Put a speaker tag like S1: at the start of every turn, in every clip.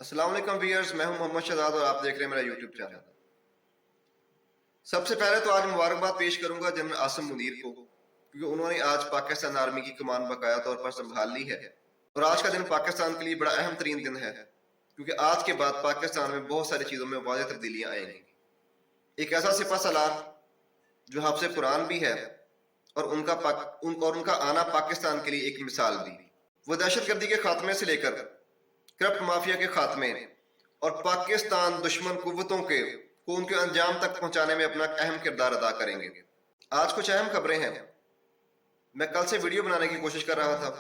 S1: अस्सलाम वालेकुम व्यूअर्स, मैं हूं मोहम्मद शहजाद और आप देख रहे हैं मेरा यूट्यूब चैनल। सबसे पहले तो आज मुबारकबाद पेश करूंगा जनरल आसिम मुनीर को, क्योंकि उन्होंने आज पाकिस्तान आर्मी की कमान बकाया तौर पर संभाल ली है। और आज का दिन पाकिस्तान के लिए बड़ा अहम तरीन दिन है, क्योंकि आज के बाद पाकिस्तान में बहुत सारी चीज़ों में वाज़ेह तब्दीलियाँ आएंगी। एक ऐसा सिपह सालार जो हाफ़िज़ कुरान भी है और उनका आना पाकिस्तान के लिए एक मिसाल भी। वो दहशतगर्दी के खात्मे से लेकर करप्ट माफिया के खात्मे और पाकिस्तान दुश्मन कुव्वतों को उनके अंजाम तक पहुंचाने में अपना अहम किरदार अदा करेंगे। आज कुछ अहम खबरें हैं। मैं कल से वीडियो बनाने की कोशिश कर रहा था,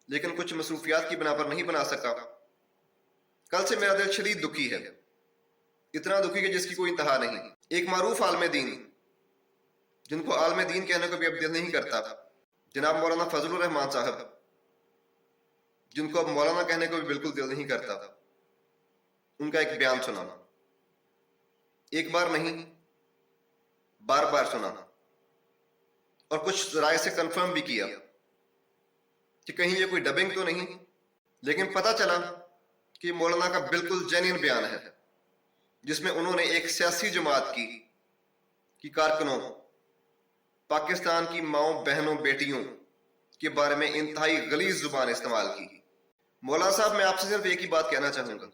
S1: लेकिन कुछ मसरूफियात की बिना पर नहीं बना सका। कल से मेरा दिल शदीद दुखी है, इतना दुखी कि जिसकी कोई इंतहा नहीं। एक मारूफ आलम दीन, जिनको आलम दीन कहने को भी अब दिल नहीं करता, जनाब मौलाना फजलुर रहमान साहब, जिनको अब मौलाना कहने को भी बिल्कुल दिल नहीं करता, उनका एक बयान सुना। एक बार नहीं, बार बार सुना और कुछ राय से कंफर्म भी किया कि कहीं ये कोई डबिंग तो नहीं। लेकिन पता चला कि मौलाना का बिल्कुल जेन्युइन बयान है, जिसमें उन्होंने एक सियासी जमात की कारकुनों, पाकिस्तान की माओ बहनों बेटियों के बारे में इंतहाई गलीज जुबान इस्तेमाल की। मौलाना साहब, मैं आपसे सिर्फ एक ही बात कहना चाहूंगा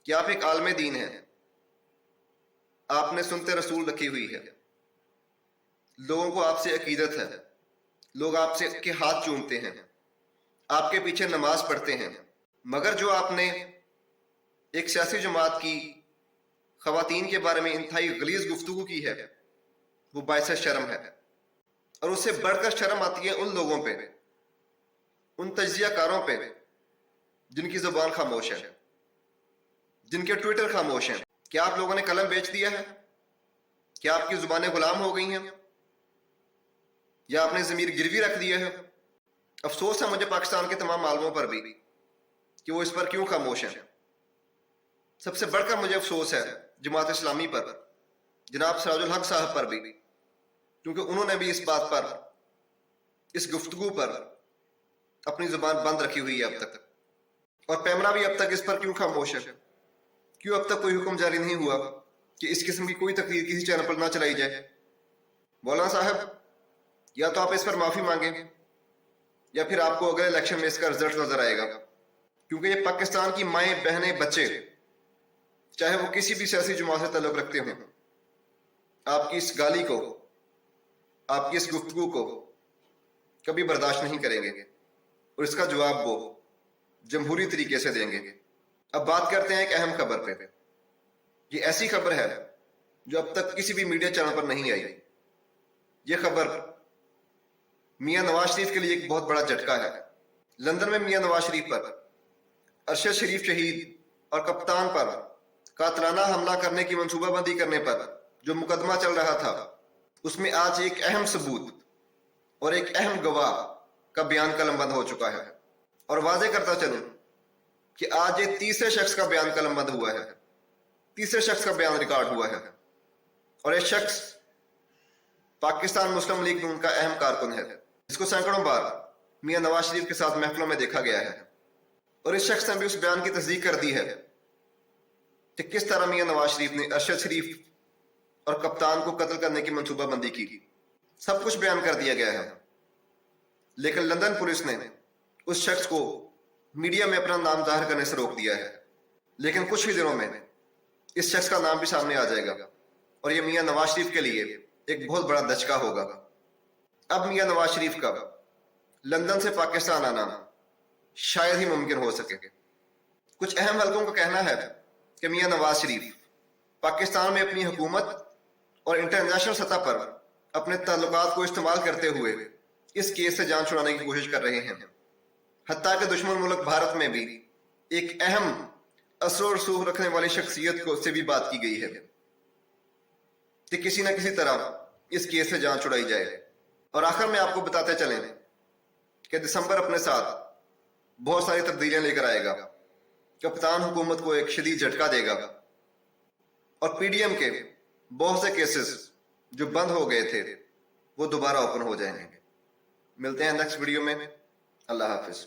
S1: कि आप एक आलम दीन हैं, आपने सुनते रसूल रखी हुई है, लोगों को आपसे अकीदत है, लोग आपसे के हाथ चूमते हैं, आपके पीछे नमाज पढ़ते हैं, मगर जो आपने एक सियासी जमात की खवातीन के बारे में इंतहाई गलीज गुफ्तगू की है, वो बायसे शर्म है। और उससे बढ़कर शर्म आती है उन लोगों पे, उन तज्जियाकारों पे जिनकी जुबान खामोश है, जिनके ट्विटर खामोश हैं। क्या आप लोगों ने कलम बेच दिया है? क्या आपकी जुबानें गुलाम हो गई हैं, या आपने जमीर गिरवी रख दिया है? अफसोस है मुझे पाकिस्तान के तमाम आलमों पर भी कि वो इस पर क्यों खामोश हैं। सबसे बढ़कर मुझे अफसोस है जमात इस्लामी पर, जनाब सिराजुल हक साहब पर भी, क्योंकि उन्होंने भी इस बात पर, इस गुफ्तगू पर अपनी जुबान बंद रखी हुई है अब तक। और पैमरा भी अब तक इस पर क्यों खामोश है? क्यों अब तक कोई हुक्म जारी नहीं हुआ कि इस किस्म की कोई तकरीर किसी चैनल पर ना चलाई जाए? मौलाना साहब, या तो आप इस पर माफी मांगें, या फिर आपको अगले इलेक्शन में इसका रिजल्ट नजर आएगा। क्योंकि ये पाकिस्तान की माएँ बहनें बच्चे, चाहे वो किसी भी सियासी जमात से ताल्लुक रखते हों, आपकी इस गाली को, आपकी इस गुफ्तगू को कभी बर्दाश्त नहीं करेंगे, और इसका जवाब वो जमहूरी तरीके से देंगे। अब बात करते हैं एक अहम खबर पे। ये ऐसी खबर है जो अब तक किसी भी मीडिया चैनल पर नहीं आई। ये खबर मियां नवाज शरीफ के लिए एक बहुत बड़ा झटका है। लंदन में मियां नवाज शरीफ पर, अरशद शरीफ शहीद और कप्तान पर कातलाना हमला करने की मंसूबाबंदी करने पर जो मुकदमा चल रहा था, उसमें आज एक अहम सबूत और एक अहम गवाह का बयान कलमबंद हो चुका है। और वाज़ेह करता चलूं कि आज ये तीसरे शख्स का बयान कलमबंद हुआ है, तीसरे शख्स का बयान रिकॉर्ड हुआ है, और ये शख्स पाकिस्तान मुस्लिम लीग नून का अहम कारकुन है, जिसको सैकड़ों बार मियां नवाज शरीफ के साथ महफिलों में देखा गया है। और इस शख्स ने भी उस बयान की तस्दीक कर दी है कि किस तरह मियां नवाज शरीफ ने अरशद शरीफ और कप्तान को कत्ल करने की मंसूबाबंदी की। सब कुछ बयान कर दिया गया है, लेकिन लंदन पुलिस ने उस शख्स को मीडिया में अपना नाम जाहिर करने से रोक दिया है। लेकिन कुछ ही दिनों में इस शख्स का नाम भी सामने आ जाएगा, और ये मियां नवाज शरीफ के लिए एक बहुत बड़ा दचका होगा। अब मियां नवाज शरीफ का लंदन से पाकिस्तान आना शायद ही मुमकिन हो सके। कुछ अहम हलकों का कहना है कि मियां नवाज शरीफ पाकिस्तान में अपनी हुकूमत और इंटरनेशनल सतह पर अपने ताल्लुकात को इस्तेमाल करते हुए इस केस से जान छुड़ाने की कोशिश कर रहे हैं। हत्ता के दुश्मन मुल्क भारत में भी एक अहम असर और रसूख रखने वाली शख्सियत को से भी बात की गई है कि किसी न किसी तरह इस केस से जान छुड़ाई जाए। और आखिर में आपको बताते चलें कि दिसंबर अपने साथ बहुत सारी तब्दीलियां लेकर आएगा। कप्तान हुकूमत को एक शदीद झटका देगा, और पीडीएम के बहुत से केसेस जो बंद हो गए थे वो दोबारा ओपन हो जाएंगे। मिलते हैं नेक्स्ट वीडियो में। अल्लाह हाफिज।